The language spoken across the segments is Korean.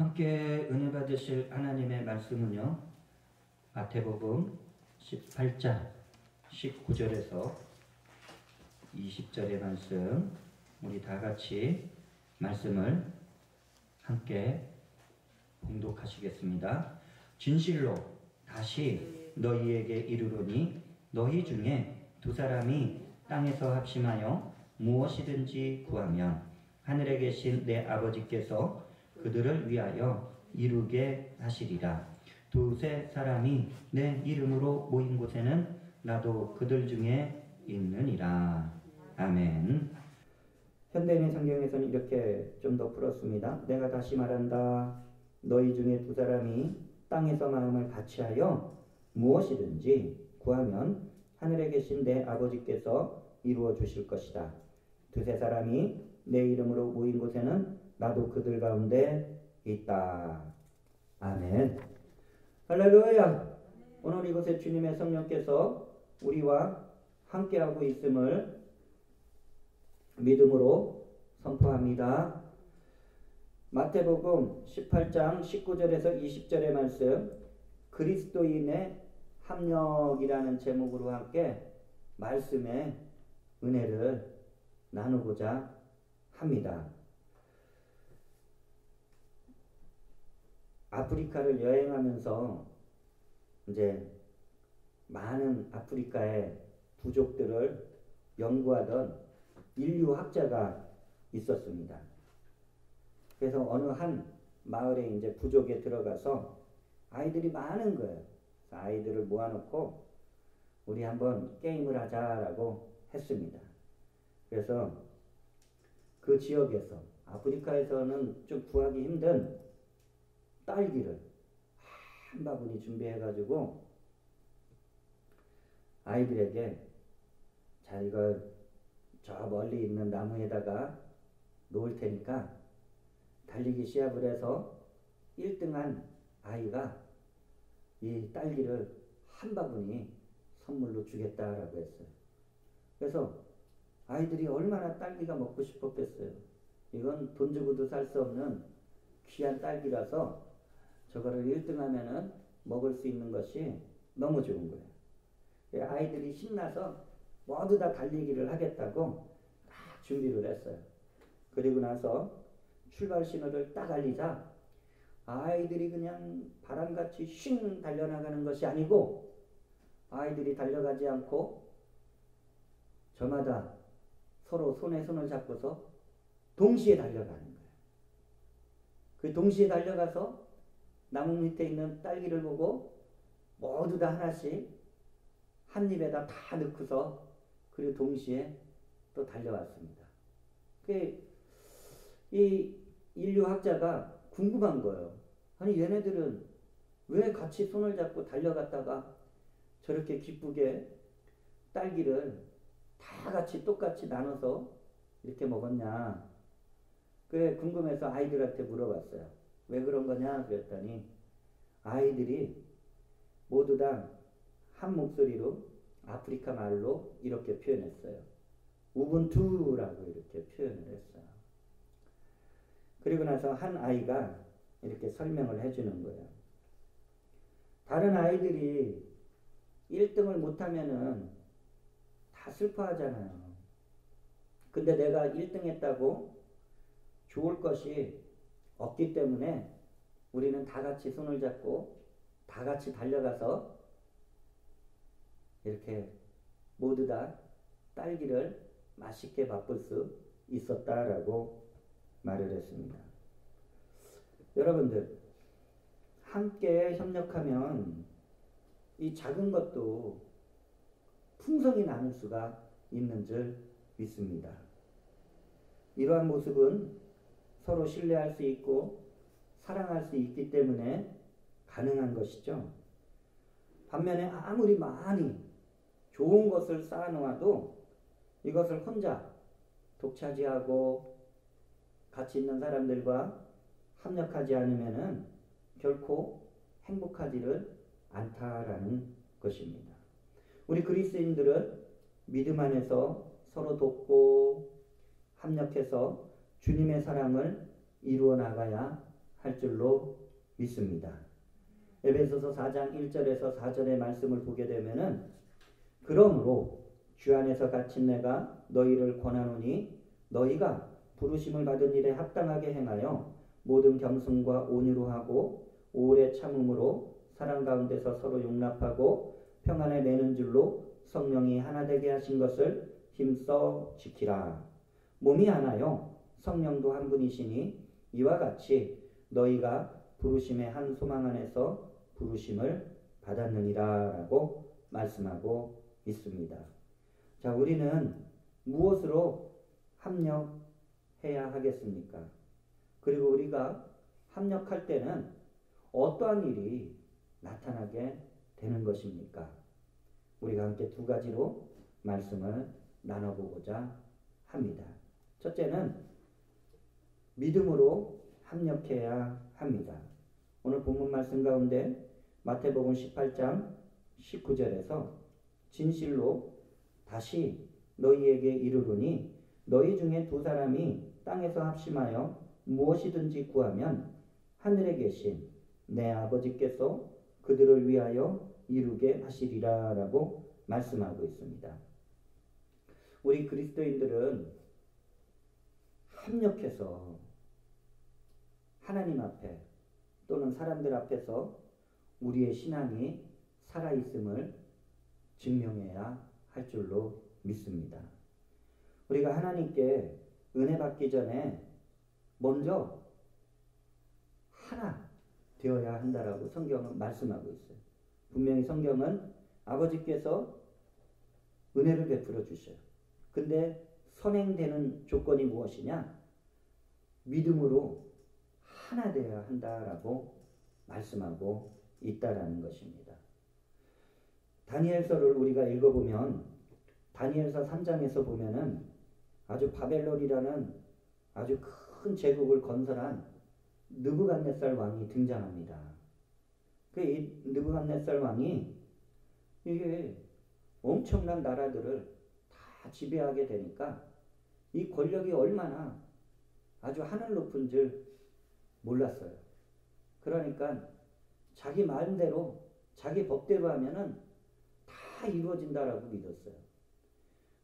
함께 은혜 받으실 하나님의 말씀은요, 마태복음 18장 19절에서 20절의 말씀, 우리 다 같이 말씀을 함께 봉독하시겠습니다. 진실로 다시 너희에게 이르노니 너희 중에 두 사람이 땅에서 합심하여 무엇이든지 구하면 하늘에 계신 내 아버지께서 그들을 위하여 이루게 하시리라. 두세 사람이 내 이름으로 모인 곳에는 나도 그들 중에 있느니라. 아멘. 현대인의 성경에서는 이렇게 좀 더 풀었습니다. 내가 다시 말한다. 너희 중에 두 사람이 땅에서 마음을 같이하여 무엇이든지 구하면 하늘에 계신 내 아버지께서 이루어 주실 것이다. 두세 사람이 내 이름으로 모인 곳에는 나도 그들 가운데 있다. 아멘. 할렐루야. 오늘 이곳에 주님의 성령께서 우리와 함께하고 있음을 믿음으로 선포합니다. 마태복음 18장 19절에서 20절의 말씀, 그리스도인의 합력이라는 제목으로 함께 말씀의 은혜를 나누고자 합니다. 아프리카를 여행하면서 이제 많은 아프리카의 부족들을 연구하던 인류학자가 있었습니다. 그래서 어느 한 마을에 이제 부족에 들어가서 아이들이 많은 거예요. 아이들을 모아놓고 우리 한번 게임을 하자라고 했습니다. 그래서 그 지역에서 아프리카에서는 좀 구하기 힘든 딸기를 한 바구니 준비해가지고 아이들에게 자, 이걸 저 멀리 있는 나무에다가 놓을 테니까 달리기 시합을 해서 1등한 아이가 이 딸기를 한 바구니 선물로 주겠다라고 했어요. 그래서 아이들이 얼마나 딸기가 먹고 싶었겠어요. 이건 돈 주고도 살 수 없는 귀한 딸기라서 저거를 1등하면은 먹을 수 있는 것이 너무 좋은 거예요. 아이들이 신나서 모두 다 달리기를 하겠다고 딱 준비를 했어요. 그리고 나서 출발 신호를 딱 알리자 아이들이 그냥 바람같이 쉥 달려나가는 것이 아니고 아이들이 달려가지 않고 저마다 서로 손에 손을 잡고서 동시에 달려가는 거예요. 그 동시에 달려가서 나무 밑에 있는 딸기를 보고 모두 다 하나씩 한 입에다 다 넣고서 그리고 동시에 또 달려왔습니다. 이 인류학자가 궁금한 거예요. 아니 얘네들은 왜 같이 손을 잡고 달려갔다가 저렇게 기쁘게 딸기를 다 같이 똑같이 나눠서 이렇게 먹었냐. 그래 궁금해서 아이들한테 물어봤어요. 왜 그런 거냐 그랬더니 아이들이 모두 다 한 목소리로 아프리카 말로 이렇게 표현했어요. 우분투라고 이렇게 표현을 했어요. 그리고 나서 한 아이가 이렇게 설명을 해주는 거예요. 다른 아이들이 1등을 못하면은 다 슬퍼하잖아요. 근데 내가 1등 했다고 좋을 것이 없기 때문에 우리는 다 같이 손을 잡고 다 같이 달려가서 이렇게 모두 다 딸기를 맛있게 맛볼 수 있었다라고 말을 했습니다. 여러분들 함께 협력하면 이 작은 것도 풍성히 나눌 수가 있는 줄 믿습니다. 이러한 모습은 서로 신뢰할 수 있고 사랑할 수 있기 때문에 가능한 것이죠. 반면에 아무리 많이 좋은 것을 쌓아놓아도 이것을 혼자 독차지하고 같이 있는 사람들과 협력하지 않으면은 결코 행복하지를 않다라는 것입니다. 우리 그리스도인들은 믿음 안에서 서로 돕고 협력해서 주님의 사랑을 이루어 나가야 할 줄로 믿습니다. 에베소서 4장 1절에서 4절의 말씀을 보게 되면은 그러므로 주 안에서 갇힌 내가 너희를 권하노니 너희가 부르심을 받은 일에 합당하게 행하여 모든 겸손과 온유로 하고 오래 참음으로 사랑 가운데서 서로 용납하고 평안에 매는 줄로 성령이 하나 되게 하신 것을 힘써 지키라. 몸이 하나요 성령도 한 분이시니 이와 같이 너희가 부르심의 한 소망 안에서 부르심을 받았느니라 라고 말씀하고 있습니다. 자, 우리는 무엇으로 합력해야 하겠습니까? 그리고 우리가 합력할 때는 어떠한 일이 나타나게 되는 것입니까? 우리가 함께 두 가지로 말씀을 나눠보고자 합니다. 첫째는 믿음으로 합력해야 합니다. 오늘 본문 말씀 가운데 마태복음 18장 19절에서 진실로 다시 너희에게 이르노니 너희 중에 두 사람이 땅에서 합심하여 무엇이든지 구하면 하늘에 계신 내 아버지께서 그들을 위하여 이루게 하시리라 라고 말씀하고 있습니다. 우리 그리스도인들은 합력해서 하나님 앞에 또는 사람들 앞에서 우리의 신앙이 살아있음을 증명해야 할 줄로 믿습니다. 우리가 하나님께 은혜 받기 전에 먼저 하나 되어야 한다라고 성경은 말씀하고 있어요. 분명히 성경은 아버지께서 은혜를 베풀어 주셔요. 근데 선행되는 조건이 무엇이냐? 믿음으로 하나 되어야 한다라고 말씀하고 있다라는 것입니다. 다니엘서를 우리가 읽어보면 다니엘서 3장에서 보면은 아주 바벨론이라는 아주 큰 제국을 건설한 느부갓네살 왕이 등장합니다. 이 느부갓네살 왕이 이게 엄청난 나라들을 다 지배하게 되니까 이 권력이 얼마나 아주 하늘 높은 줄 몰랐어요. 그러니까 자기 마음대로 자기 법대로 하면은 다 이루어진다라고 믿었어요.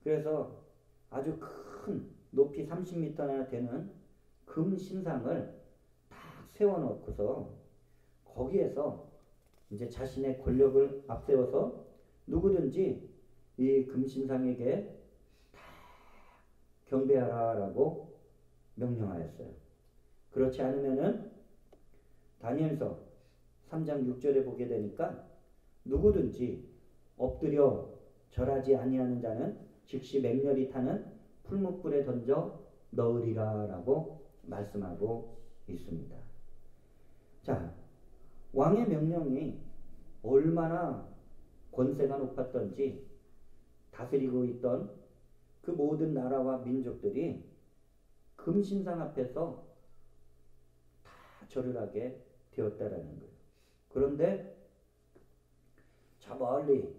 그래서 아주 큰 높이 30m나 되는 금 신상을 딱 세워놓고서 거기에서 이제 자신의 권력을 앞세워서 누구든지 이 금신상에게 다 경배하라라고 명령하였어요. 그렇지 않으면은 다니엘서 3장 6절에 보게 되니까 누구든지 엎드려 절하지 아니하는 자는 즉시 맹렬히 타는 풀무불에 던져 넣으리라 라고 말씀하고 있습니다. 자, 왕의 명령이 얼마나 권세가 높았던지 다스리고 있던 그 모든 나라와 민족들이 금신상 앞에서 다 절을 하게 되었다라는 거예요. 그런데 저 멀리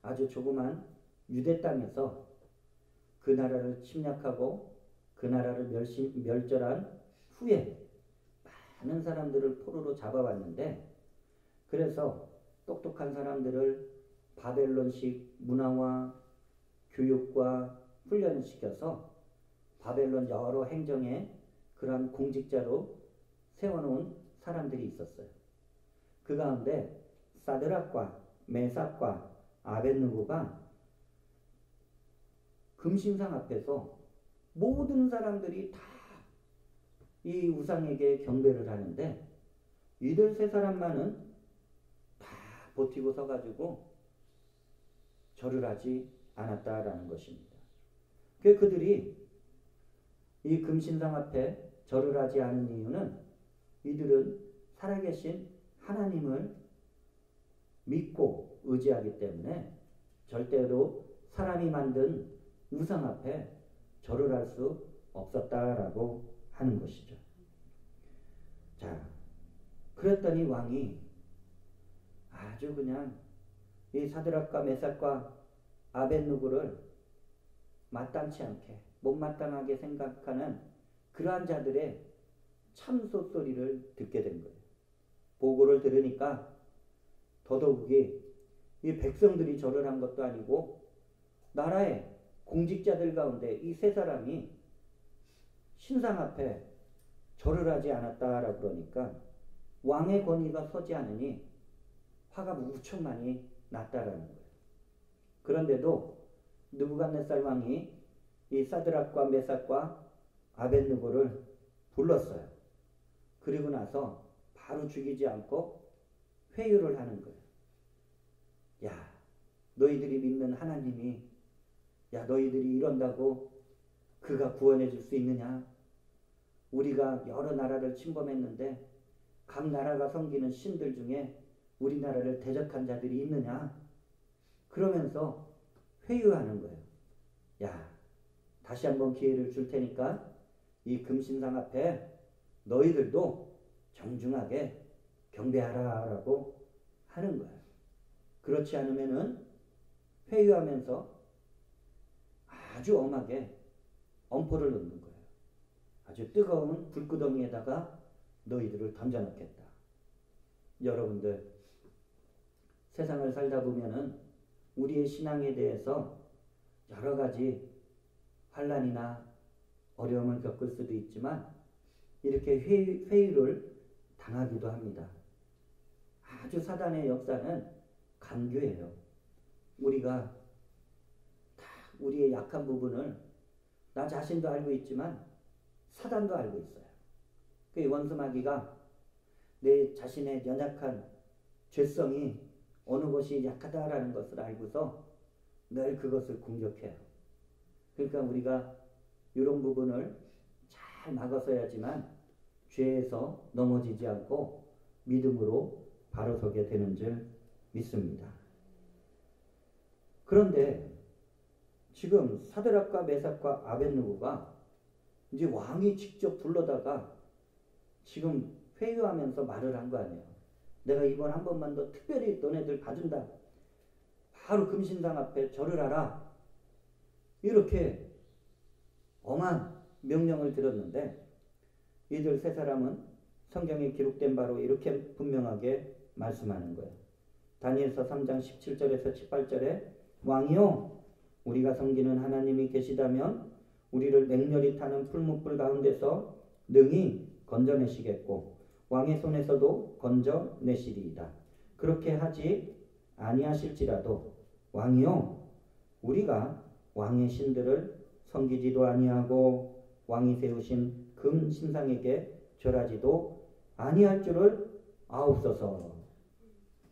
아주 조그만 유대 땅에서 그 나라를 침략하고 그 나라를 멸절한 후에 많은 사람들을 포로로 잡아왔는데 그래서 똑똑한 사람들을 바벨론식 문화와 교육과 훈련을 시켜서 바벨론 여러 행정에 그러한 공직자로 세워놓은 사람들이 있었어요. 그 가운데 사드락과 메삭과 아벳느고가 금신상 앞에서 모든 사람들이 다 이 우상에게 경배를 하는데 이들 세 사람만은 다 버티고 서가지고 절을 하지 않았다라는 것입니다. 그들이 이 금신상 앞에 절을 하지 않은 이유는 이들은 살아계신 하나님을 믿고 의지하기 때문에 절대로 사람이 만든 우상 앞에 절을 할 수 없었다라고 하는 것이죠. 자, 그랬더니 왕이 아주 그냥 이 사드락과 메삭과 아벳느고를 마땅치 않게 못마땅하게 생각하는 그러한 자들의 참소 소리를 듣게 된 거예요. 보고를 들으니까 더더욱이 이 백성들이 절을 한 것도 아니고 나라의 공직자들 가운데 이 세 사람이 신상 앞에 절을 하지 않았다라고 그러니까 왕의 권위가 서지 않으니 화가 무척 많이 났다라는 거예요. 그런데도 느부갓네살 왕이 이 사드락과 메삭과 아벳느고를 불렀어요. 그리고 나서 바로 죽이지 않고 회유를 하는 거예요. 야, 너희들이 믿는 하나님이 너희들이 이런다고 그가 구원해 줄 수 있느냐? 우리가 여러 나라를 침범했는데 각 나라가 섬기는 신들 중에 우리나라를 대적한 자들이 있느냐? 그러면서 회유하는 거예요. 야, 다시 한번 기회를 줄 테니까 이 금신상 앞에 너희들도 정중하게 경배하라 라고 하는 거예요. 그렇지 않으면은 회유하면서 아주 엄하게 엄포를 놓는 거예요. 아주 뜨거운 불구덩이에다가 너희들을 던져놓겠다. 여러분들, 세상을 살다 보면은 우리의 신앙에 대해서 여러 가지 환난이나 어려움을 겪을 수도 있지만 이렇게 회유를 당하기도 합니다. 아주 사단의 역사는 강교해요. 우리가 다 우리의 약한 부분을 나 자신도 알고 있지만 사단도 알고 있어요. 그 원수마귀가 내 자신의 연약한 죄성이 어느 것이 약하다라는 것을 알고서 늘 그것을 공격해요. 그러니까 우리가 이런 부분을 잘 막아서야지만 죄에서 넘어지지 않고 믿음으로 바로 서게 되는 줄 믿습니다. 그런데 지금 사드락과 메삭과 아벳느고가 이제 왕이 직접 불러다가 지금 회유하면서 말을 한 거 아니에요. 내가 이번 한 번만 더 특별히 너네들 봐준다. 바로 금신상 앞에 절을 하라. 이렇게 엄한 명령을 들었는데 이들 세 사람은 성경에 기록된 바로 이렇게 분명하게 말씀하는 거예요. 다니엘서 3장 17절에서 18절에 왕이요 우리가 섬기는 하나님이 계시다면 우리를 맹렬히 타는 풀무불 가운데서 능히 건져내시겠고 왕의 손에서도 건져내시리이다. 그렇게 하지 아니하실지라도 왕이요 우리가 왕의 신들을 섬기지도 아니하고 왕이 세우신 금 신상에게 절하지도 아니할 줄을 아옵소서.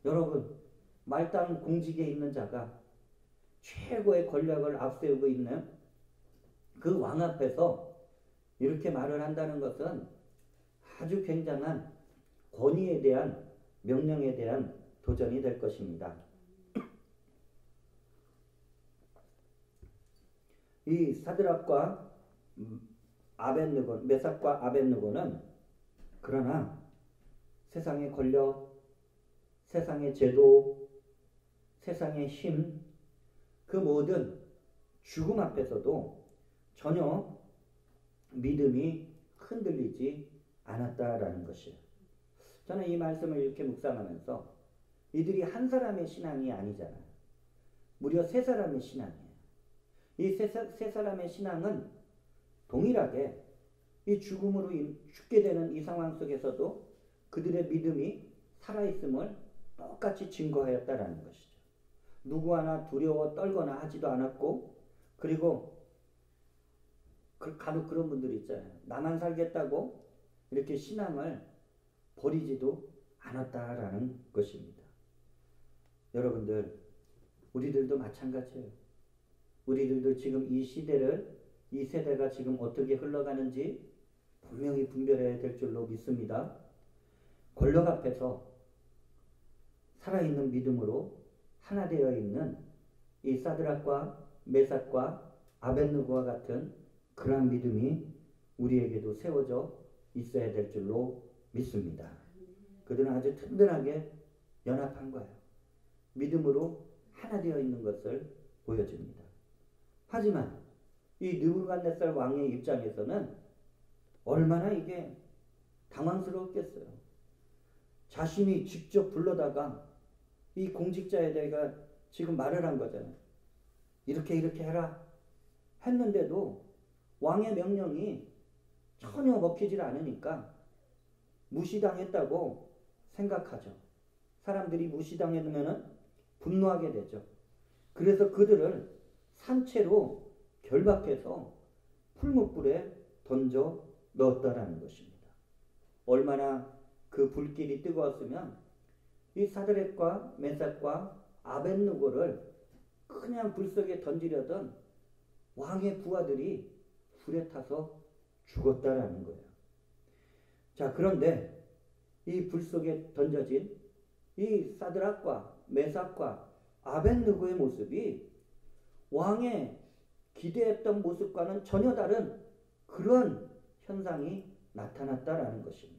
여러분, 말단 공직에 있는 자가 최고의 권력을 앞세우고 있는 그 왕 앞에서 이렇게 말을 한다는 것은 아주 굉장한 권위에 대한 명령에 대한 도전이 될 것입니다. 이 사드락과 아벳느고, 메삭과 아벳느고는 그러나 세상의 권력, 세상의 제도, 세상의 힘, 그 모든 죽음 앞에서도 전혀 믿음이 흔들리지 않았다라는 것이에요. 저는 이 말씀을 이렇게 묵상하면서 이들이 한 사람의 신앙이 아니잖아요. 무려 세 사람의 신앙이에요. 이 세 사람의 신앙은 동일하게 이 죽음으로 죽게 되는 이 상황 속에서도 그들의 믿음이 살아있음을 똑같이 증거하였다라는 것이죠. 누구 하나 두려워 떨거나 하지도 않았고, 그리고 간혹 그런 분들이 있잖아요. 나만 살겠다고 이렇게 신앙을 버리지도 않았다라는 것입니다. 여러분들, 우리들도 마찬가지예요. 우리들도 지금 이 시대를, 이 세대가 지금 어떻게 흘러가는지 분명히 분별해야 될 줄로 믿습니다. 권력 앞에서 살아있는 믿음으로 하나 되어 있는 이 사드락과 메삭과 아벳느고와 같은 그러한 믿음이 우리에게도 세워져 있어야 될 줄로 믿습니다. 그들은 아주 든든하게 연합한 거예요. 믿음으로 하나 되어 있는 것을 보여줍니다. 하지만 이 느부갓네살 왕의 입장에서는 얼마나 이게 당황스러웠겠어요. 자신이 직접 불러다가 이 공직자에 대해 지금 말을 한 거잖아요. 이렇게 해라 했는데도 왕의 명령이 전혀 먹히질 않으니까 무시당했다고 생각하죠. 사람들이 무시당하면 분노하게 되죠. 그래서 그들을 산채로 결박해서 풀무불에 던져 넣었다라는 것입니다. 얼마나 그 불길이 뜨거웠으면 이 사드락과 메삭과 아벳느고를 그냥 불 속에 던지려던 왕의 부하들이 불에 타서 죽었다라는 거예요. 자, 그런데 이 불 속에 던져진 이 사드락과 메삭과 아벳느고의 모습이 왕의 기대했던 모습과는 전혀 다른 그런 현상이 나타났다라는 것입니다.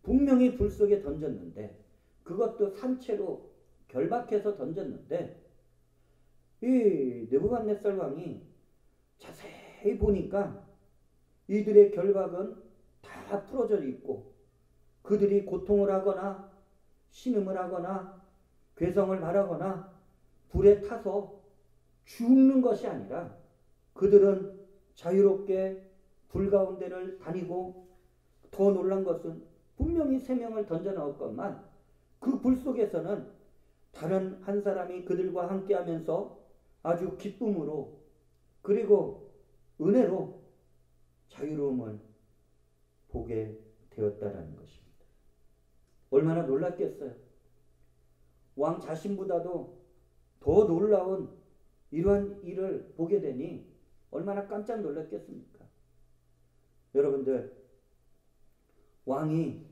분명히 불 속에 던졌는데, 그것도 산채로 결박해서 던졌는데, 이 느부갓네살 왕이 자세히 보니까 이들의 결박은 다 풀어져 있고, 그들이 고통을 하거나 신음을 하거나 괴성을 말하거나 불에 타서 죽는 것이 아니라 그들은 자유롭게 불 가운데를 다니고, 더 놀란 것은 분명히 3명을 던져 넣었건만 그 불 속에서는 다른 한 사람이 그들과 함께 하면서 아주 기쁨으로 그리고 은혜로 자유로움을 보게 되었다라는 것입니다. 얼마나 놀랐겠어요. 왕 자신보다도 더 놀라운 이러한 일을 보게 되니 얼마나 깜짝 놀랐겠습니까? 여러분들, 왕이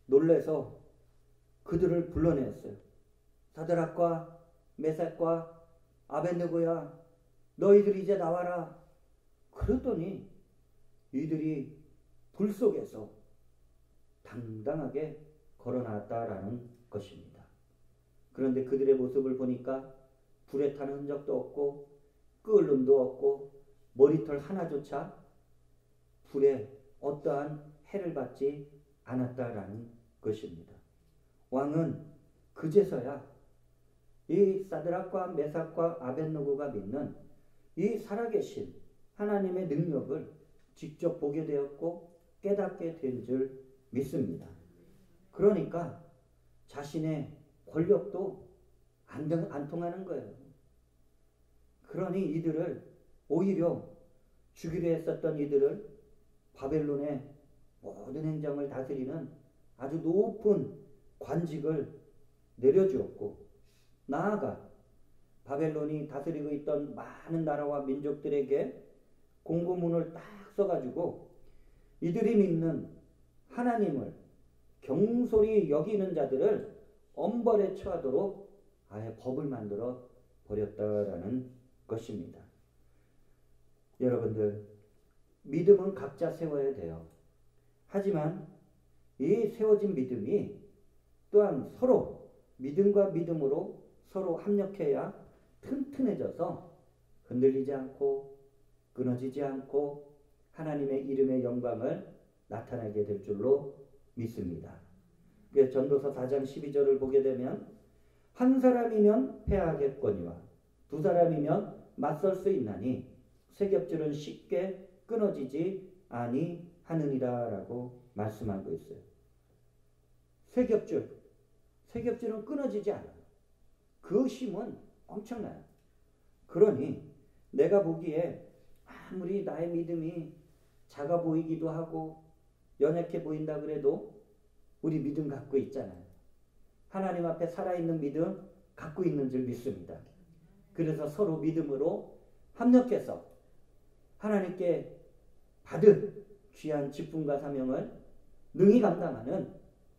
놀래서 그들을 불러냈어요. 사드락과 메삭과 아벳느고야, 너희들 이제 나와라. 그랬더니 이들이 불 속에서 당당하게 걸어 나왔다라는 것입니다. 그런데 그들의 모습을 보니까 불에 타는 흔적도 없고 끓음도 없고 머리털 하나조차 불에 어떠한 해를 받지 않았다라는 것입니다. 왕은 그제서야 이 사드락과 메삭과 아벳느고가 믿는 이 살아계신 하나님의 능력을 직접 보게 되었고 깨닫게 된 줄 믿습니다. 그러니까 자신의 권력도 안 통하는 거예요. 그러니 이들을 오히려 죽이려 했었던 이들을 바벨론의 모든 행정을 다스리는 아주 높은 관직을 내려주었고, 나아가 바벨론이 다스리고 있던 많은 나라와 민족들에게 공고문을 딱 써가지고 이들이 믿는 하나님을 경솔히 여기는 자들을 엄벌에 처하도록 아예 법을 만들어 버렸다라는 것입니다. 여러분들, 믿음은 각자 세워야 돼요. 하지만 이 세워진 믿음이 또한 서로 믿음과 믿음으로 서로 합력해야 튼튼해져서 흔들리지 않고 끊어지지 않고 하나님의 이름의 영광을 나타나게 될 줄로 믿습니다. 전도서 4장 12절을 보게 되면 한 사람이면 패하겠거니와 두 사람이면 맞설 수 있나니 세 겹줄은 쉽게 끊어지지 아니하느니라 라고 말씀하고 있어요. 세 겹줄은 끊어지지 않아요. 그 힘은 엄청나요. 그러니 내가 보기에 아무리 나의 믿음이 작아 보이기도 하고 연약해 보인다 그래도 우리 믿음 갖고 있잖아요. 하나님 앞에 살아있는 믿음 갖고 있는 줄 믿습니다. 그래서 서로 믿음으로 합력해서 하나님께 받은 귀한 직분과 사명을 능히 감당하는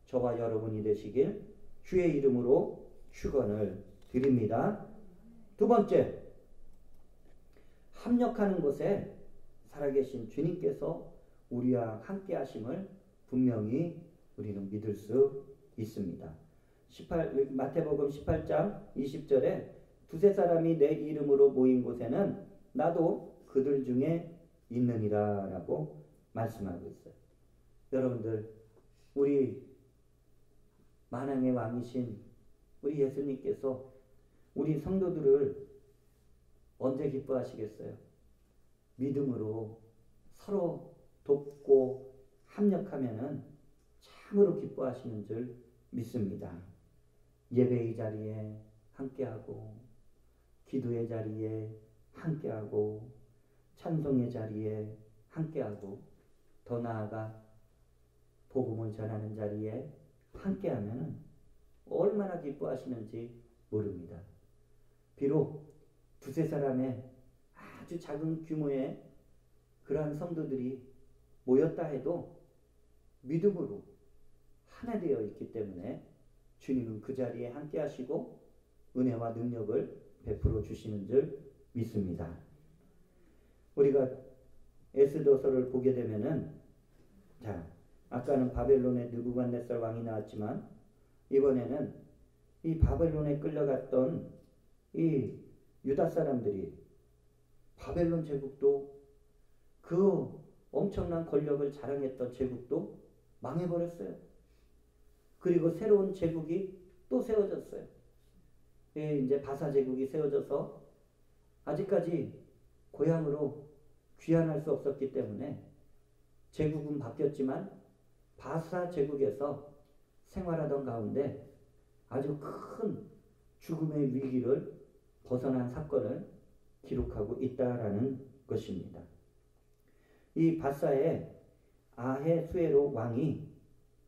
저와 여러분이 되시길 주의 이름으로 축원을 드립니다. 두 번째, 합력하는 곳에 살아계신 주님께서 우리와 함께 하심을 분명히 우리는 믿을 수 있습니다. 마태복음 18장 20절에 두세 사람이 내 이름으로 모인 곳에는 나도 그들 중에 있느니라 라고 말씀하고 있어요. 여러분들, 우리 만왕의 왕이신 우리 예수님께서 우리 성도들을 언제 기뻐하시겠어요? 믿음으로 서로 돕고 합력하면은 참으로 기뻐하시는 줄 믿습니다. 예배의 자리에 함께하고, 기도의 자리에 함께하고, 찬송의 자리에 함께하고, 더 나아가 복음을 전하는 자리에 함께하면 얼마나 기뻐하시는지 모릅니다. 비록 두세 사람의 아주 작은 규모의 그러한 성도들이 모였다 해도 믿음으로 하나 되어 있기 때문에 주님은 그 자리에 함께 하시고 은혜와 능력을 베풀어 주시는 줄 믿습니다. 우리가 에스더서를 보게 되면은, 자, 아까는 바벨론의 느부갓네살 왕이 나왔지만 이번에는 이 바벨론에 끌려갔던 이 유다 사람들이 바벨론 제국도, 그 엄청난 권력을 자랑했던 제국도 망해버렸어요. 그리고 새로운 제국이 또 세워졌어요. 이제 바사 제국이 세워져서 아직까지 고향으로 귀환할 수 없었기 때문에 제국은 바뀌었지만 바사 제국에서 생활하던 가운데 아주 큰 죽음의 위기를 벗어난 사건을 기록하고 있다라는 것입니다. 이 바사의 아헤수에로 왕이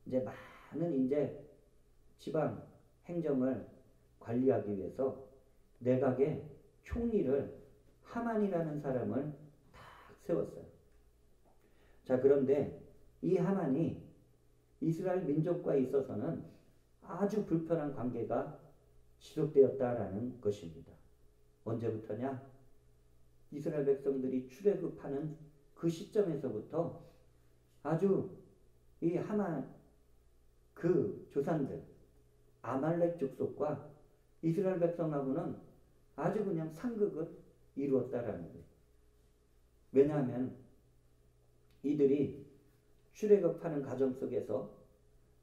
이제 많은 이제 지방 행정을 관리하기 위해서 내각의 총리를 하만이라는 사람을 딱 세웠어요. 자, 그런데 이 하만이 이스라엘 민족과 있어서는 아주 불편한 관계가 지속되었다라는 것입니다. 언제부터냐? 이스라엘 백성들이 출애굽하는 그 시점에서부터 아주 이 하만 그 조상들 아말렉 족속과 이스라엘 백성하고는 아주 그냥 상극을 이루었다라는 거예요. 왜냐하면 이들이 출애굽하는 과정 속에서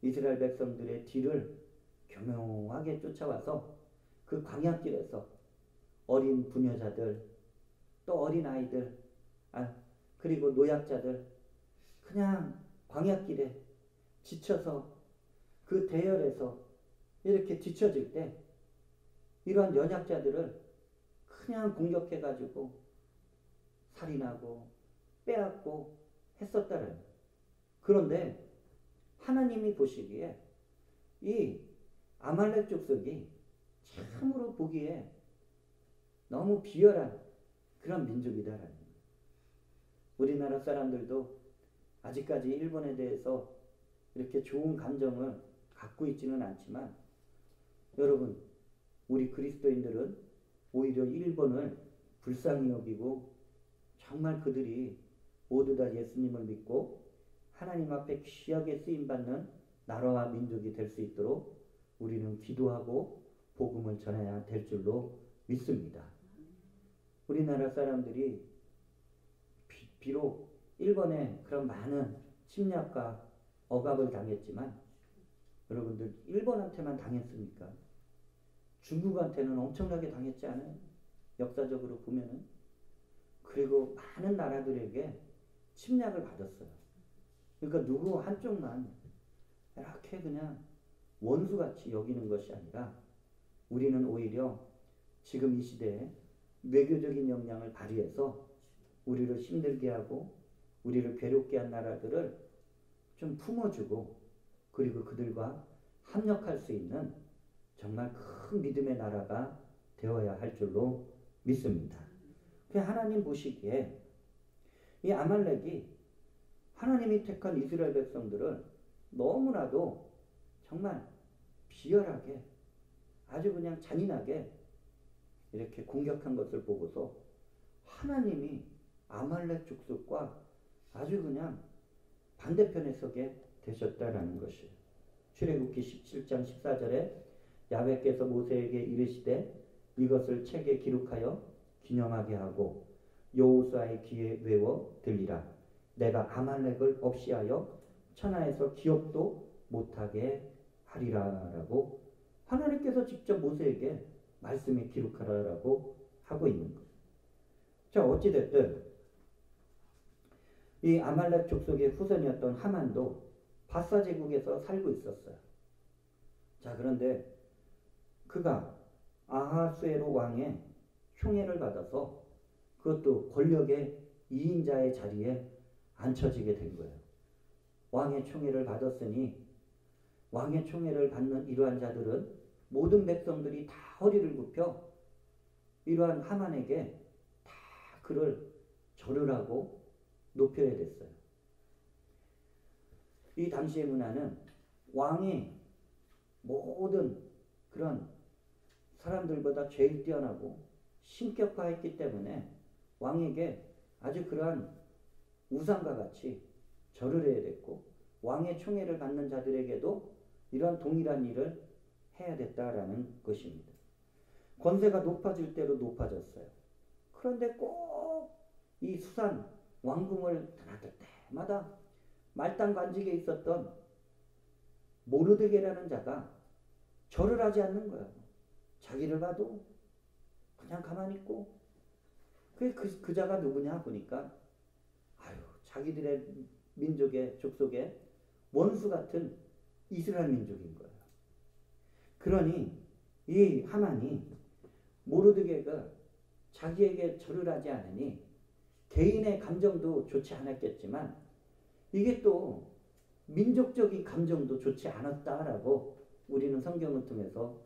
이스라엘 백성들의 뒤를 교묘하게 쫓아와서 그 광야길에서 어린 부녀자들, 또 어린 아이들, 그리고 노약자들, 그냥 광야길에 지쳐서 그 대열에서 이렇게 뒤처질 때 이러한 연약자들을 그냥 공격해가지고 살인하고 빼앗고 했었다는. 그런데 하나님이 보시기에 이 아말렉 족속이 참으로 보기에 너무 비열한 그런 민족이다라는 거예요. 우리나라 사람들도 아직까지 일본에 대해서 이렇게 좋은 감정을 갖고 있지는 않지만, 여러분, 우리 그리스도인들은 오히려 일본을 불쌍히 여기고 정말 그들이 모두 다 예수님을 믿고 하나님 앞에 귀하게 쓰임받는 나라와 민족이 될 수 있도록 우리는 기도하고 복음을 전해야 될 줄로 믿습니다. 우리나라 사람들이 비록 일본에 그런 많은 침략과 억압을 당했지만, 여러분들 일본한테만 당했습니까? 중국한테는 엄청나게 당했지 않아요? 역사적으로 보면은. 그리고 많은 나라들에게 침략을 받았어요. 그러니까 누구 한쪽만 이렇게 그냥 원수같이 여기는 것이 아니라 우리는 오히려 지금 이 시대에 외교적인 역량을 발휘해서 우리를 힘들게 하고 우리를 괴롭게 한 나라들을 좀 품어주고, 그리고 그들과 합력할 수 있는 정말 큰 믿음의 나라가 되어야 할 줄로 믿습니다. 하나님 보시기에 이 아말렉이 하나님이 택한 이스라엘 백성들을 너무나도 정말 비열하게, 아주 그냥 잔인하게 이렇게 공격한 것을 보고서 하나님이 아말렉 족속과 아주 그냥 반대편에 서게 되셨다라는 것이에요. 출애굽기 17장 14절에 야훼께서 모세에게 이르시되 이것을 책에 기록하여 기념하게 하고 여호수아의 귀에 외워 들리라. 내가 아말렉을 없이하여 천하에서 기업도 못하게 하리라라고 하나님께서 직접 모세에게 말씀에 기록하라라고 하고 있는 거예요. 자, 어찌됐든 이 아말렉 족속의 후손이었던 하만도 바사 제국에서 살고 있었어요. 자, 그런데 그가 아하수에로 왕의 흉애를 받아서 그것도 권력의 2인자의 자리에 앉혀지게 된 거예요. 왕의 총애를 받았으니 왕의 총애를 받는 이러한 자들은 모든 백성들이 다 허리를 굽혀 이러한 하만에게 다 그를 절을 하고 높여야 됐어요. 이 당시의 문화는 왕이 모든 그런 사람들보다 제일 뛰어나고 신격화했기 때문에 왕에게 아주 그러한 우상과 같이 절을 해야 됐고 왕의 총애를 받는 자들에게도 이러한 동일한 일을 해야 됐다라는 것입니다. 권세가 높아질 대로 높아졌어요. 그런데 꼭 이 수산 왕궁을 드나들 때마다 말단 관직에 있었던 모르드게라는 자가 절을 하지 않는 거예요. 자기를 봐도 그냥 가만히 있고 그 자가 누구냐 보니까 자기들의 민족의 족속의 원수 같은 이스라엘 민족인 거예요. 그러니 이 하만이 모르드게가 자기에게 절을 하지 않으니 개인의 감정도 좋지 않았겠지만 이게 또 민족적인 감정도 좋지 않았다라고 우리는 성경을 통해서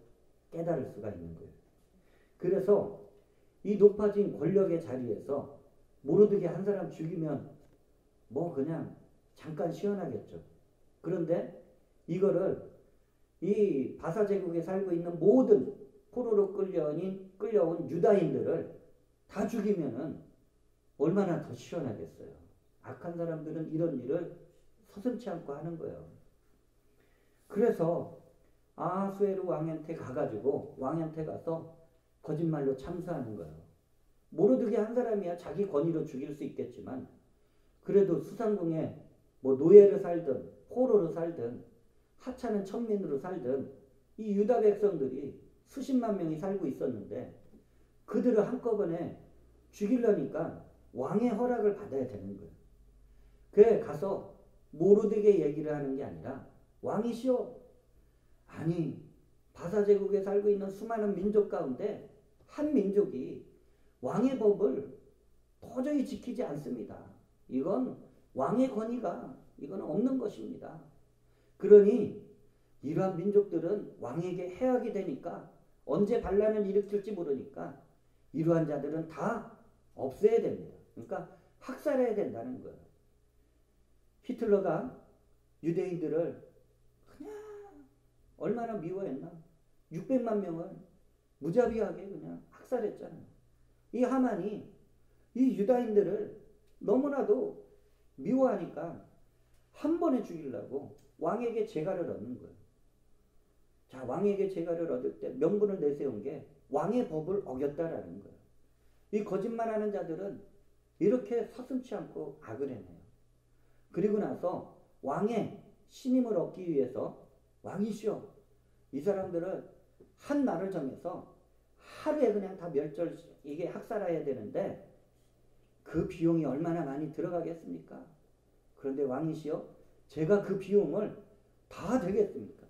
깨달을 수가 있는 거예요. 그래서 이 높아진 권력의 자리에서 모르드게 한 사람 죽이면 뭐 그냥 잠깐 시원하겠죠. 그런데 이거를 이 바사 제국에 살고 있는 모든 포로로 끌려온 유다인들을 다 죽이면은 얼마나 더 시원하겠어요. 악한 사람들은 이런 일을 서슴지 않고 하는 거예요. 그래서 아하수에로 왕한테 가가지고 왕한테 가서 거짓말로 참사하는 거예요. 모르드게 한 사람이야 자기 권위로 죽일 수 있겠지만 그래도 수상궁에 뭐 노예로 살든 포로로 살든 하찮은 천민으로 살든 이 유다 백성들이 수십만 명이 살고 있었는데 그들을 한꺼번에 죽이려니까 왕의 허락을 받아야 되는 거예요. 그래 가서 모르드게 얘기를 하는 게 아니라 왕이시여, 아니 바사 제국에 살고 있는 수많은 민족 가운데 한 민족이 왕의 법을 도저히 지키지 않습니다. 이건 왕의 권위가 이거는 없는 것입니다. 그러니 이러한 민족들은 왕에게 해악이 되니까 언제 반란을 일으킬지 모르니까 이러한 자들은 다 없애야 됩니다. 그러니까 학살해야 된다는 거예요. 히틀러가 유대인들을 그냥 얼마나 미워했나. 600만 명을 무자비하게 그냥 학살했잖아요. 이 하만이 이 유다인들을 너무나도 미워하니까 한 번에 죽이려고 왕에게 재가를 얻는 거예요. 자, 왕에게 재가를 얻을 때 명분을 내세운 게 왕의 법을 어겼다라는 거예요. 이 거짓말하는 자들은 이렇게 서슴지 않고 악을 해내요. 그리고 나서 왕의 신임을 얻기 위해서 왕이시여, 이 사람들은 한 날을 정해서 하루에 그냥 다 이게 학살해야 되는데 그 비용이 얼마나 많이 들어가겠습니까? 그런데 왕이시여, 제가 그 비용을 다 되겠습니까?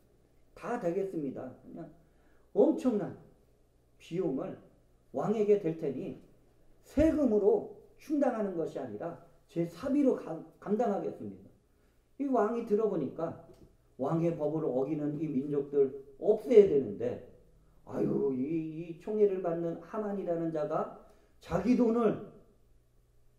다 되겠습니다. 그냥 엄청난 비용을 왕에게 댈 테니 세금으로 충당하는 것이 아니라 제 사비로 감당하겠습니다. 이 왕이 들어보니까 왕의 법을 어기는 이 민족들 없애야 되는데 이 총애를 받는 하만이라는 자가 자기 돈을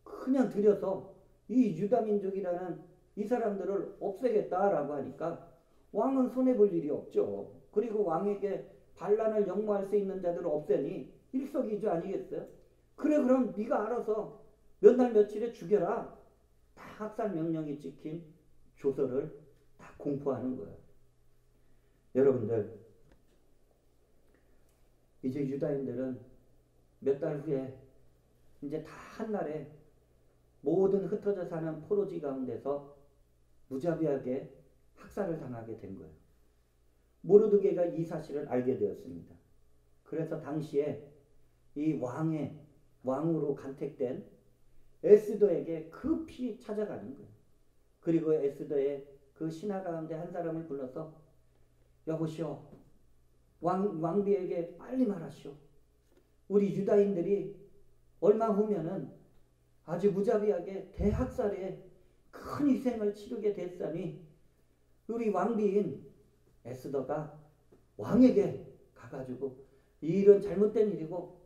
그냥 들여서 이 유다 민족이라는 이 사람들을 없애겠다라고 하니까 왕은 손해볼 일이 없죠. 그리고 왕에게 반란을 역모할 수 있는 자들을 없애니 일석이조 아니겠어요? 그래, 그럼 네가 알아서 몇 날 며칠에 죽여라. 다 학살 명령이 찍힌 조서를 다 공포하는 거예요. 여러분들, 이제 유다인들은 몇 달 후에 이제 다 한날에 모든 흩어져 사는 포로지 가운데서 무자비하게 학살을 당하게 된 거예요. 모르드게가 이 사실을 알게 되었습니다. 그래서 당시에 이 왕으로 간택된 에스더에게 급히 찾아가는 거예요. 그리고 에스더의 그 신하 가운데 한 사람을 불러서 여보시오, 왕비에게 빨리 말하시오. 우리 유다인들이 얼마 후면은 아주 무자비하게 대학살에 큰 희생을 치르게 됐으니 우리 왕비인 에스더가 왕에게 가가지고 이런 잘못된 일이고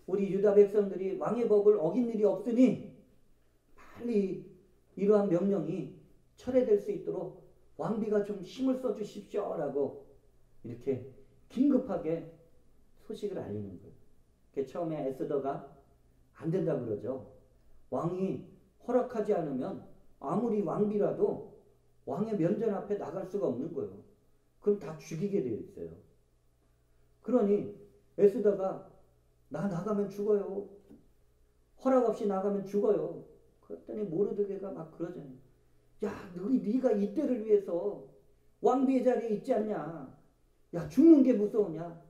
우리 유다 백성들이 왕의 법을 어긴 일이 없으니 빨리 이러한 명령이 철회될 수 있도록 왕비가 좀 힘을 써주십시오 라고 이렇게 긴급하게 소식을 알리는 거예요. 처음에 에스더가 안 된다 그러죠. 왕이 허락하지 않으면 아무리 왕비라도 왕의 면전 앞에 나갈 수가 없는 거예요. 그럼 다 죽이게 되어 있어요. 그러니 에스더가 나 나가면 죽어요. 허락 없이 나가면 죽어요. 그랬더니 모르드게가 막 그러잖아요. 야, 네가 이때를 위해서 왕비의 자리에 있지 않냐. 야, 죽는 게 무서우냐.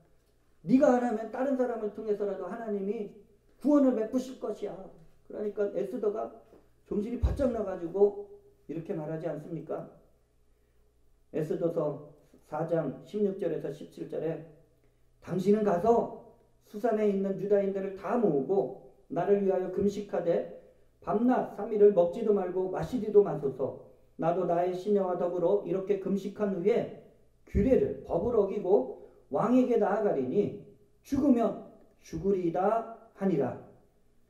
네가 안 하면 다른 사람을 통해서라도 하나님이 구원을 베푸실 것이야. 그러니까 에스더가 정신이 바짝 나가지고 이렇게 말하지 않습니까? 에스더서 4장 16절에서 17절에 당신은 가서 수산에 있는 유다인들을 다 모으고 나를 위하여 금식하되 밤낮 3일을 먹지도 말고 마시지도 마소서. 나도 나의 시녀와 더불어 이렇게 금식한 후에 규례를 법을 어기고 왕에게 나아가리니 죽으면 죽으리이다 하니라.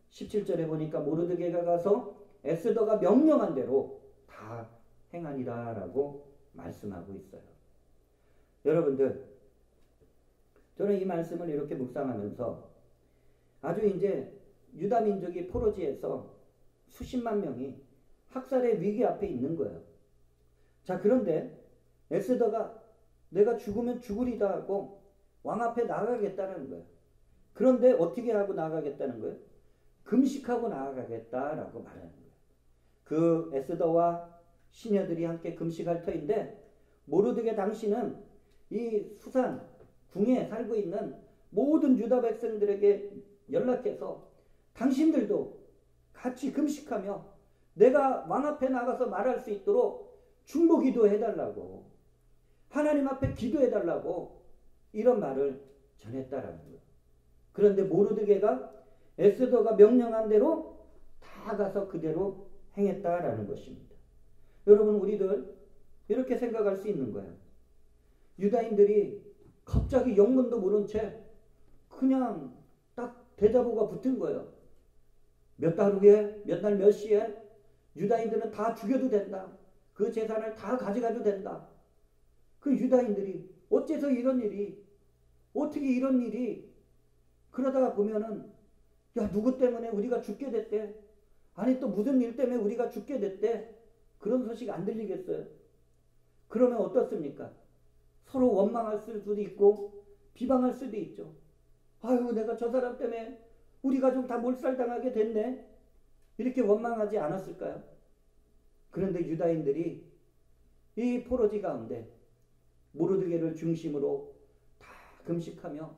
17절에 보니까 모르드게가 가서 에스더가 명령한 대로 다 행하니라 라고 말씀하고 있어요. 여러분들, 저는 이 말씀을 이렇게 묵상하면서 아주 이제 유다 민족이 포로지에서 수십만 명이 학살의 위기 앞에 있는 거예요. 자, 그런데 에스더가 내가 죽으면 죽으리다 하고 왕 앞에 나가겠다는 거예요. 그런데 어떻게 하고 나가겠다는 거예요? 금식하고 나아가겠다라고 말하는 거예요. 그 에스더와 시녀들이 함께 금식할 터인데 모르드게 당신은 이 수산 궁에 살고 있는 모든 유다 백성들에게 연락해서 당신들도 같이 금식하며 내가 왕 앞에 나가서 말할 수 있도록 중보기도 해달라고, 하나님 앞에 기도해달라고 이런 말을 전했다라는 거예요. 그런데 모르드게가 에스더가 명령한 대로 다 가서 그대로 행했다라는 것입니다. 여러분, 우리들 이렇게 생각할 수 있는 거예요. 유다인들이 갑자기 영문도 모른 채 그냥 딱 대자보가 붙은 거예요. 몇 달 후에, 몇 날 몇 시에 유다인들은 다 죽여도 된다. 그 재산을 다 가져가도 된다. 그 유다인들이 어째서 이런 일이, 어떻게 이런 일이, 그러다가 보면은 야, 누구 때문에 우리가 죽게 됐대. 아니 또 무슨 일 때문에 우리가 죽게 됐대. 그런 소식 안 들리겠어요? 그러면 어떻습니까? 서로 원망할 수도 있고 비방할 수도 있죠. 아유, 내가 저 사람 때문에 우리 가족 다 몰살당하게 됐네. 이렇게 원망하지 않았을까요? 그런데 유다인들이 이 포로지 가운데 모르드게를 중심으로 다 금식하며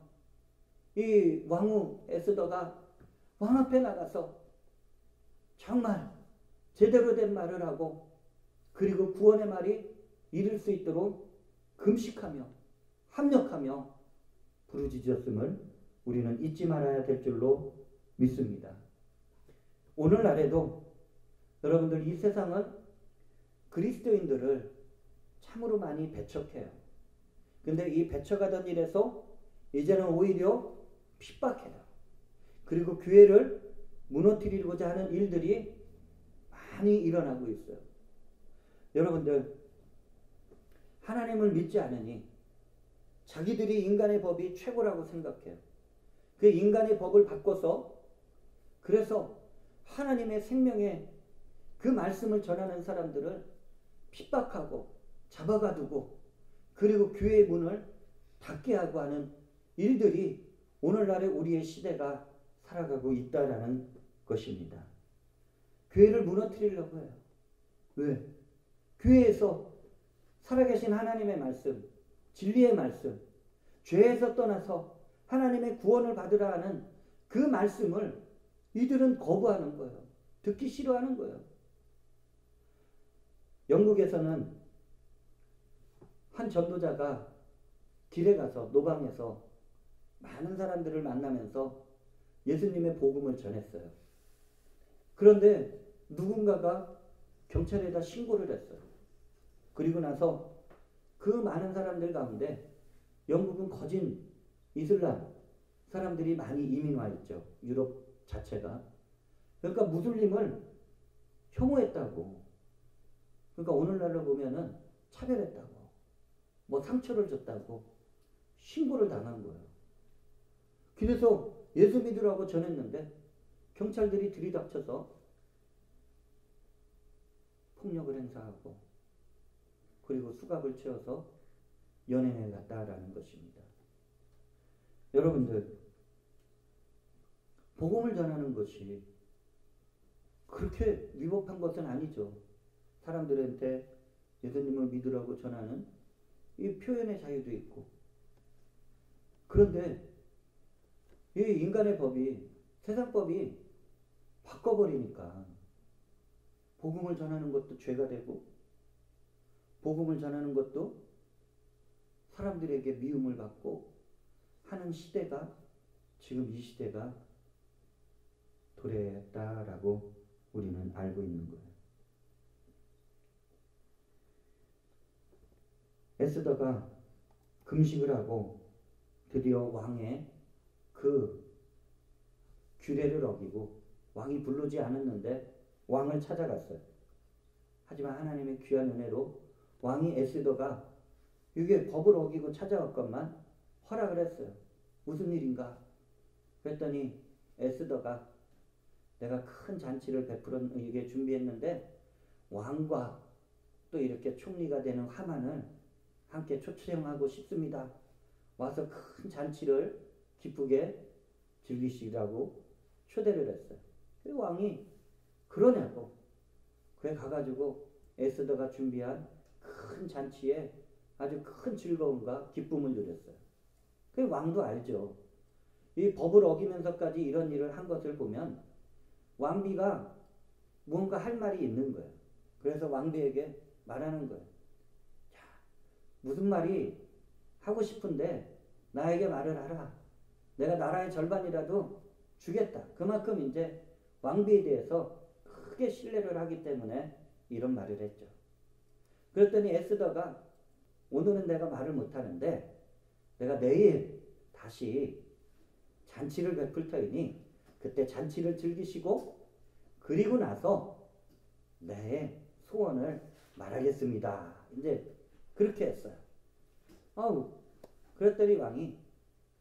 이 왕후 에스더가 왕 앞에 나가서 정말 제대로 된 말을 하고 그리고 구원의 말이 이룰 수 있도록 금식하며 합력하며 부르짖었음을 우리는 잊지 말아야 될 줄로 믿습니다. 오늘날에도 여러분들, 이 세상은 그리스도인들을 참으로 많이 배척해요. 근데 이 배척하던 일에서 이제는 오히려 핍박해요. 그리고 교회를 무너뜨리고자 하는 일들이 많이 일어나고 있어요. 여러분들, 하나님을 믿지 않으니 자기들이 인간의 법이 최고라고 생각해요. 그 인간의 법을 바꿔서 그래서 하나님의 생명의 그 말씀을 전하는 사람들을 핍박하고 잡아가두고 그리고 교회의 문을 닫게 하고 하는 일들이 오늘날의 우리의 시대가 살아가고 있다라는 것입니다. 교회를 무너뜨리려고 해요. 왜? 교회에서 살아계신 하나님의 말씀, 진리의 말씀, 죄에서 떠나서 하나님의 구원을 받으라 하는 그 말씀을 이들은 거부하는 거예요. 듣기 싫어하는 거예요. 영국에서는 한 전도자가 길에 가서 노방에서 많은 사람들을 만나면서 예수님의 복음을 전했어요. 그런데 누군가가 경찰에다 신고를 했어요. 그리고 나서 그 많은 사람들 가운데 영국은 거진 이슬람 사람들이 많이 이민 와 있죠. 유럽 자체가. 그러니까 무슬림을 혐오했다고. 그러니까 오늘날로 보면은 차별했다고. 뭐 상처를 줬다고 신고를 당한 거예요. 그래서 예수 믿으라고 전했는데 경찰들이 들이닥쳐서 폭력을 행사하고 그리고 수갑을 채워서 연행해 갔다라는 것입니다. 여러분들, 복음을 전하는 것이 그렇게 위법한 것은 아니죠. 사람들한테 예수님을 믿으라고 전하는 이 표현의 자유도 있고. 그런데 이 인간의 법이, 세상 법이 바꿔버리니까 복음을 전하는 것도 죄가 되고 복음을 전하는 것도 사람들에게 미움을 받고 하는 시대가 지금 이 시대가 도래했다라고 우리는 알고 있는 거예요. 에스더가 금식을 하고 드디어 왕의 그 규례를 어기고 왕이 부르지 않았는데 왕을 찾아갔어요. 하지만 하나님의 귀한 은혜로 왕이 에스더가 이게 법을 어기고 찾아왔건만 허락을 했어요. 무슨 일인가? 그랬더니 에스더가 내가 큰 잔치를 이게 준비했는데 왕과 또 이렇게 총리가 되는 하만을 함께 초청하고 싶습니다. 와서 큰 잔치를 기쁘게 즐기시라고 초대를 했어요. 그 왕이 그러냐고. 그래 가가지고 에스더가 준비한 큰 잔치에 아주 큰 즐거움과 기쁨을 누렸어요. 그 왕도 알죠. 이 법을 어기면서까지 이런 일을 한 것을 보면 왕비가 무언가 할 말이 있는 거예요. 그래서 왕비에게 말하는 거예요. 자, 무슨 말이 하고 싶은데 나에게 말을 하라. 내가 나라의 절반이라도 주겠다. 그만큼 이제 왕비에 대해서 크게 신뢰를 하기 때문에 이런 말을 했죠. 그랬더니 에스더가 오늘은 내가 말을 못하는데 내가 내일 다시 잔치를 베풀 터이니 그때 잔치를 즐기시고 그리고 나서 내 소원을 말하겠습니다. 이제 그렇게 했어요. 그랬더니 왕이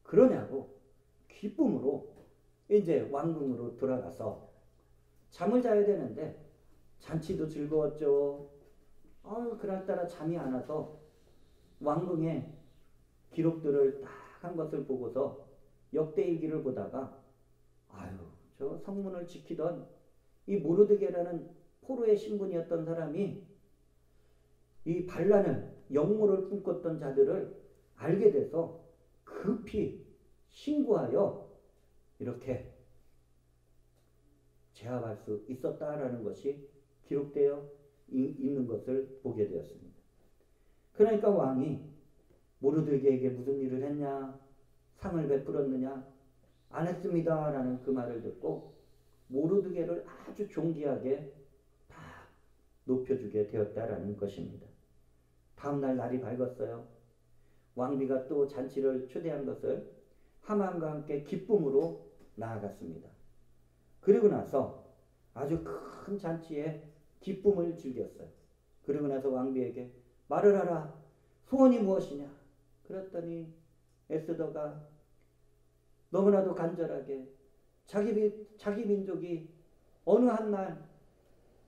그러냐고 기쁨으로 이제 왕궁으로 돌아가서 잠을 자야 되는데 잔치도 즐거웠죠. 그날따라 잠이 안 와서 왕궁의 기록들을 딱 한 것을 보고서 역대일기를 보다가 저 성문을 지키던 이 모르드게라는 포로의 신분이었던 사람이 이 반란을 역모를 꿈꿨던 자들을 알게 돼서 급히 신고하여 이렇게 제압할 수 있었다라는 것이 기록되어 있는 것을 보게 되었습니다. 그러니까 왕이 모르드게에게 무슨 일을 했냐, 상을 베풀었느냐, 안 했습니다 라는 그 말을 듣고 모르드게를 아주 존귀하게 다 높여주게 되었다라는 것입니다. 다음날 날이 밝았어요. 왕비가 또 잔치를 초대한 것을 하만과 함께 기쁨으로 나아갔습니다. 그리고 나서 아주 큰 잔치에 기쁨을 즐겼어요. 그리고 나서 왕비에게 말을 하라. 소원이 무엇이냐? 그랬더니 에스더가 너무나도 간절하게 자기 민족이 어느 한 날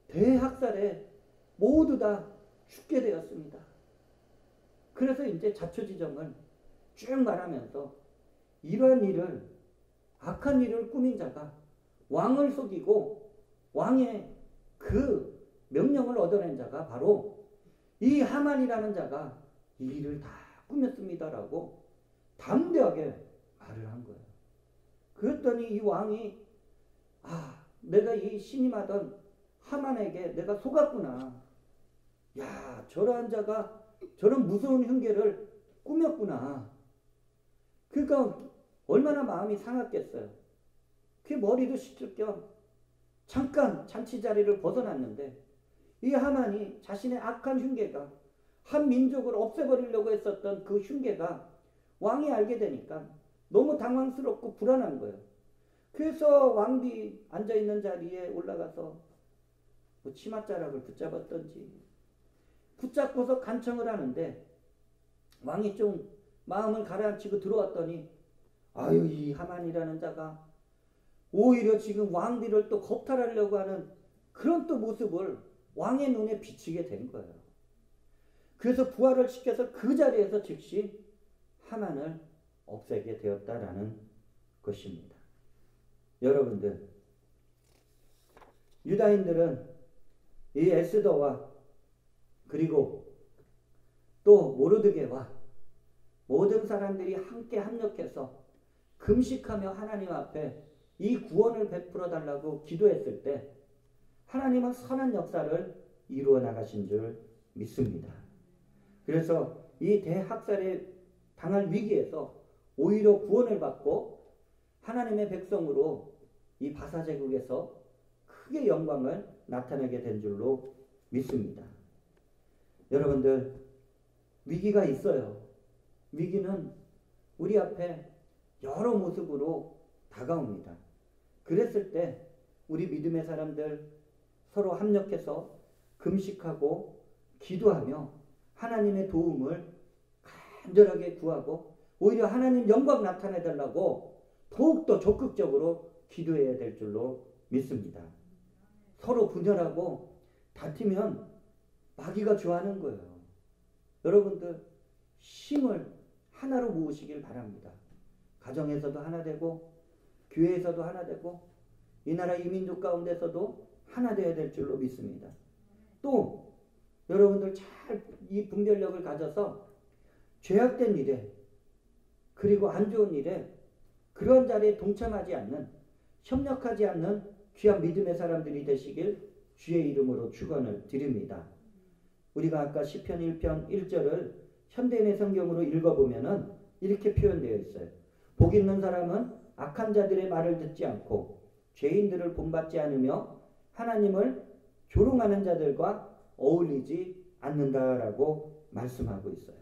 대학살에 모두 다 죽게 되었습니다. 그래서 이제 자초지정을 쭉 말하면서 이러한 일을 악한 일을 꾸민 자가 왕을 속이고 왕의 그 명령을 얻어낸 자가 바로 이 하만이라는 자가 이 일을 다 꾸몄습니다라고 담대하게 말을 한 거예요. 그랬더니 이 왕이 내가 이 신임하던 하만에게 내가 속았구나. 야, 저러한 자가 저런 무서운 흉계를 꾸몄구나. 그러니까 얼마나 마음이 상했겠어요. 그 머리도 식힐 겸 잠깐 잔치 자리를 벗어났는데 이 하만이 자신의 악한 흉계가 한 민족을 없애버리려고 했었던 그 흉계가 왕이 알게 되니까 너무 당황스럽고 불안한 거예요. 그래서 왕비 앉아있는 자리에 올라가서 뭐 치맛자락을 붙잡았던지 붙잡고서 간청을 하는데 왕이 좀 마음을 가라앉히고 들어왔더니 이 하만이라는 자가 오히려 지금 왕비를 또 겁탈하려고 하는 그런 또 모습을 왕의 눈에 비치게 된 거예요. 그래서 부활을 시켜서 그 자리에서 즉시 하만을 없애게 되었다라는 것입니다. 여러분들, 유다인들은 이 에스더와 그리고 또 모르드게와 모든 사람들이 함께 합력해서 금식하며 하나님 앞에 이 구원을 베풀어 달라고 기도했을 때 하나님은 선한 역사를 이루어 나가신 줄 믿습니다. 그래서 이 대학살에 당할 위기에서 오히려 구원을 받고 하나님의 백성으로 이 바사 제국에서 크게 영광을 나타내게 된 줄로 믿습니다. 여러분들, 위기가 있어요. 위기는 우리 앞에 여러 모습으로 다가옵니다. 그랬을 때 우리 믿음의 사람들 서로 합력해서 금식하고 기도하며 하나님의 도움을 간절하게 구하고 오히려 하나님 영광 나타내달라고 더욱더 적극적으로 기도해야 될 줄로 믿습니다. 서로 분열하고 다투면 마귀가 좋아하는 거예요. 여러분들, 힘을 하나로 모으시길 바랍니다. 가정에서도 하나 되고 교회에서도 하나 되고 이 나라 이민족 가운데서도 하나 되어야 될 줄로 믿습니다. 또 여러분들 잘 이 분별력을 가져서 죄악된 일에 그리고 안 좋은 일에 그런 자리에 동참하지 않는, 협력하지 않는 귀한 믿음의 사람들이 되시길 주의 이름으로 축원을 드립니다. 우리가 아까 시편 1편 1절을 현대인의 성경으로 읽어보면은 이렇게 표현되어 있어요. 복 있는 사람은 악한 자들의 말을 듣지 않고 죄인들을 본받지 않으며 하나님을 조롱하는 자들과 어울리지 않는다라고 말씀하고 있어요.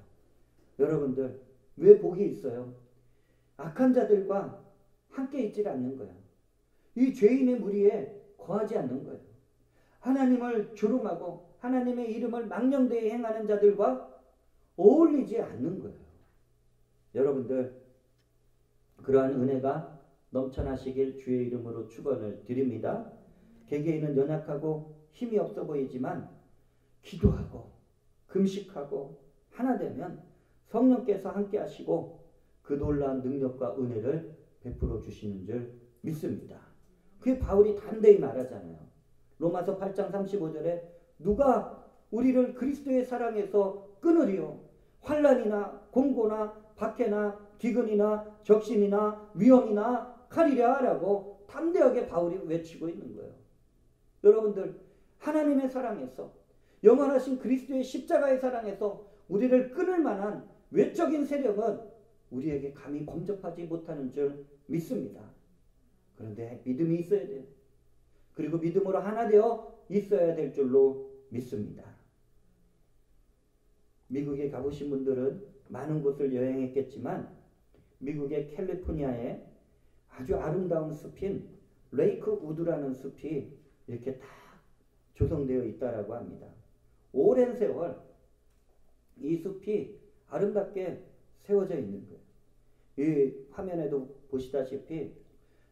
여러분들, 왜 복이 있어요? 악한 자들과 함께 있질 않는 거예요. 이 죄인의 무리에 거하지 않는 거예요. 하나님을 조롱하고 하나님의 이름을 망령되이 행하는 자들과 어울리지 않는 거예요. 여러분들, 그러한 은혜가 넘쳐나시길 주의 이름으로 축원을 드립니다. 개개인은 연약하고 힘이 없어 보이지만 기도하고 금식하고 하나 되면 성령께서 함께 하시고 그 놀라운 능력과 은혜를 베풀어 주시는 줄 믿습니다. 그게 바울이 담대히 말하잖아요. 로마서 8장 35절에 누가 우리를 그리스도의 사랑에서 끊으리요? 환난이나 공고나 박해나 기근이나 적신이나 위험이나 칼이랴 라고 담대하게 바울이 외치고 있는 거예요. 여러분들, 하나님의 사랑에서, 영원하신 그리스도의 십자가의 사랑에서 우리를 끊을 만한 외적인 세력은 우리에게 감히 범접하지 못하는 줄 믿습니다. 그런데 믿음이 있어야 돼요. 그리고 믿음으로 하나 되어 있어야 될 줄로 믿습니다. 미국에 가보신 분들은 많은 곳을 여행했겠지만 미국의 캘리포니아에 아주 아름다운 숲인 레이크 우드라는 숲이 이렇게 다 조성되어 있다라고 합니다. 오랜 세월 이 숲이 아름답게 세워져 있는 거예요. 이 화면에도 보시다시피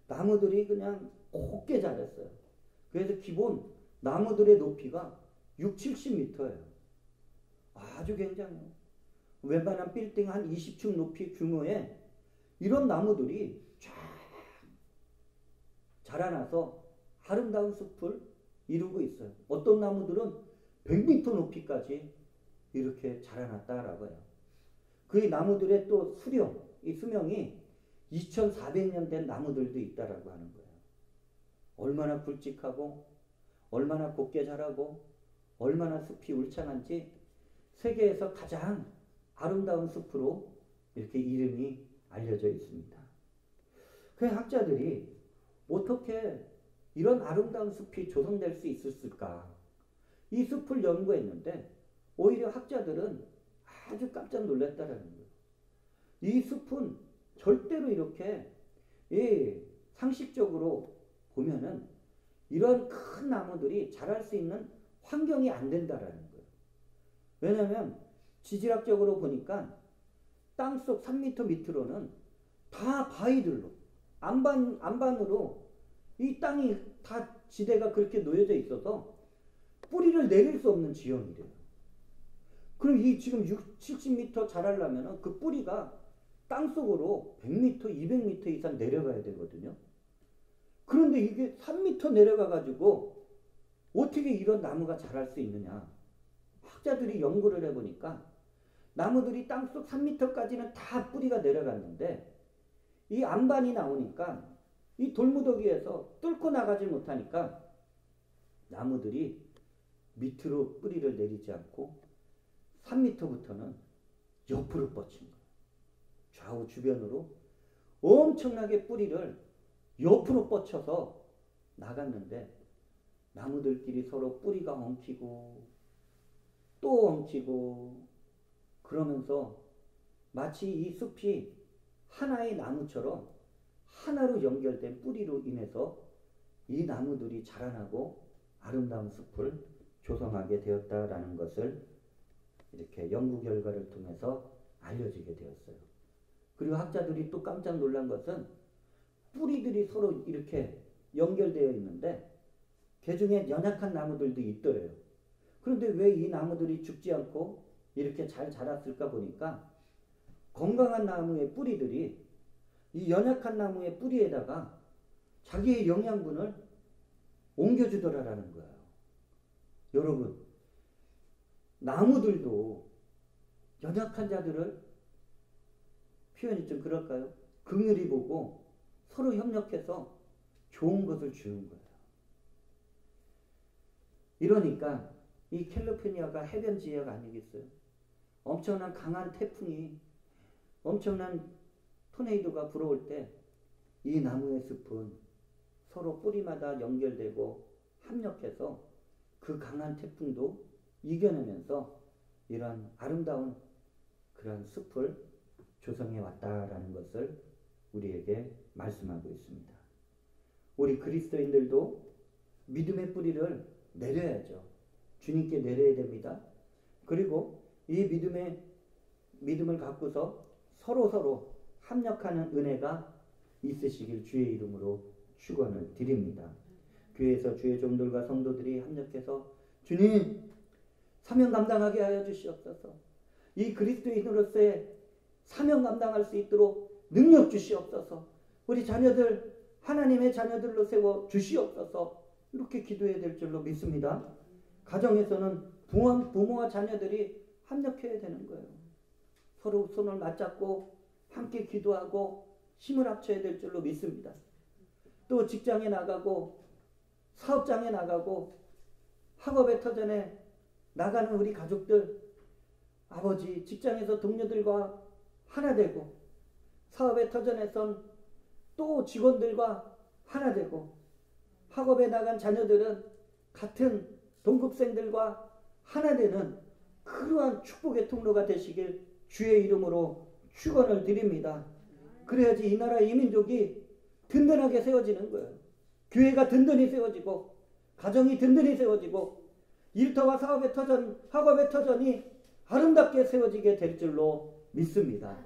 나무들이 그냥 곱게 자랐어요. 그래서 기본 나무들의 높이가 60-70m예요. 아주 굉장해요. 웬만한 빌딩 한 20층 높이 규모의 이런 나무들이 쫙 자라나서 아름다운 숲을 이루고 있어요. 어떤 나무들은 100m 높이까지 이렇게 자라났다라고 해요. 그 나무들의 또 수령, 이 수명이 2400년 된 나무들도 있다라고 하는 거예요. 얼마나 굵직하고 얼마나 곱게 자라고 얼마나 숲이 울창한지 세계에서 가장 아름다운 숲으로 이렇게 이름이 알려져 있습니다. 그 학자들이 어떻게 이런 아름다운 숲이 조성될 수 있었을까? 이 숲을 연구했는데 오히려 학자들은 아주 깜짝 놀랐다라는 거예요. 이 숲은 절대로 이렇게 상식적으로 보면은 이런 큰 나무들이 자랄 수 있는 환경이 안 된다라는 거예요. 왜냐하면 지질학적으로 보니까 땅속 3m 밑으로는 다 바위들로 안반으로 이 땅이 다 지대가 그렇게 놓여져 있어서 뿌리를 내릴 수 없는 지형이래요. 그럼 이 지금 70m 자라려면 그 뿌리가 땅속으로 100m, 200m 이상 내려가야 되거든요. 그런데 이게 3m 내려가 가지고 어떻게 이런 나무가 자랄 수 있느냐. 학자들이 연구를 해보니까 나무들이 땅속 3m까지는 다 뿌리가 내려갔는데 이 안반이 나오니까 이 돌무더기에서 뚫고 나가지 못하니까 나무들이 밑으로 뿌리를 내리지 않고 3m부터는 옆으로 뻗친 거예요. 좌우 주변으로 엄청나게 뿌리를 옆으로 뻗쳐서 나갔는데 나무들끼리 서로 뿌리가 엉키고 또 엉키고 그러면서 마치 이 숲이 하나의 나무처럼 하나로 연결된 뿌리로 인해서 이 나무들이 자라나고 아름다운 숲을 조성하게 되었다라는 것을 이렇게 연구 결과를 통해서 알려지게 되었어요. 그리고 학자들이 또 깜짝 놀란 것은 뿌리들이 서로 이렇게 연결되어 있는데 개중에 연약한 나무들도 있더래요. 그런데 왜 이 나무들이 죽지 않고 이렇게 잘 자랐을까 보니까 건강한 나무의 뿌리들이 이 연약한 나무의 뿌리에다가 자기의 영양분을 옮겨주더라라는 거예요. 여러분, 나무들도 연약한 자들을 표현이 좀 그럴까요? 긍휼히 보고 서로 협력해서 좋은 것을 주는 거예요. 이러니까 이 캘리포니아가 해변 지역 아니겠어요? 엄청난 강한 태풍이 엄청난 토네이도가 불어올 때 이 나무의 숲은 서로 뿌리마다 연결되고 합력해서 그 강한 태풍도 이겨내면서 이런 아름다운 그런 숲을 조성해 왔다라는 것을 우리에게 말씀하고 있습니다. 우리 그리스도인들도 믿음의 뿌리를 내려야죠. 주님께 내려야 됩니다. 그리고 이 믿음을 갖고서 서로 합력하는 은혜가 있으시길 주의 이름으로 축원을 드립니다. 교회에서 주의 종들과 성도들이 합력해서 주님 사명 감당하게 하여 주시옵소서. 이 그리스도인으로서의 사명 감당할 수 있도록 능력 주시옵소서. 우리 자녀들 하나님의 자녀들로 세워 주시옵소서. 이렇게 기도해야 될 줄로 믿습니다. 가정에서는 부모와 자녀들이 합력해야 되는 거예요. 서로 손을 맞잡고 함께 기도하고 힘을 합쳐야 될 줄로 믿습니다. 또 직장에 나가고 사업장에 나가고 학업의 터전에 나가는 우리 가족들, 아버지 직장에서 동료들과 하나 되고 사업의 터전에선 또 직원들과 하나 되고 학업에 나간 자녀들은 같은 동급생들과 하나 되는 그러한 축복의 통로가 되시길 주의 이름으로 축원을 드립니다. 그래야지 이 나라 이 민족이 든든하게 세워지는 거예요. 교회가 든든히 세워지고 가정이 든든히 세워지고 일터와 사업의 터전, 학업의 터전이 아름답게 세워지게 될 줄로 믿습니다.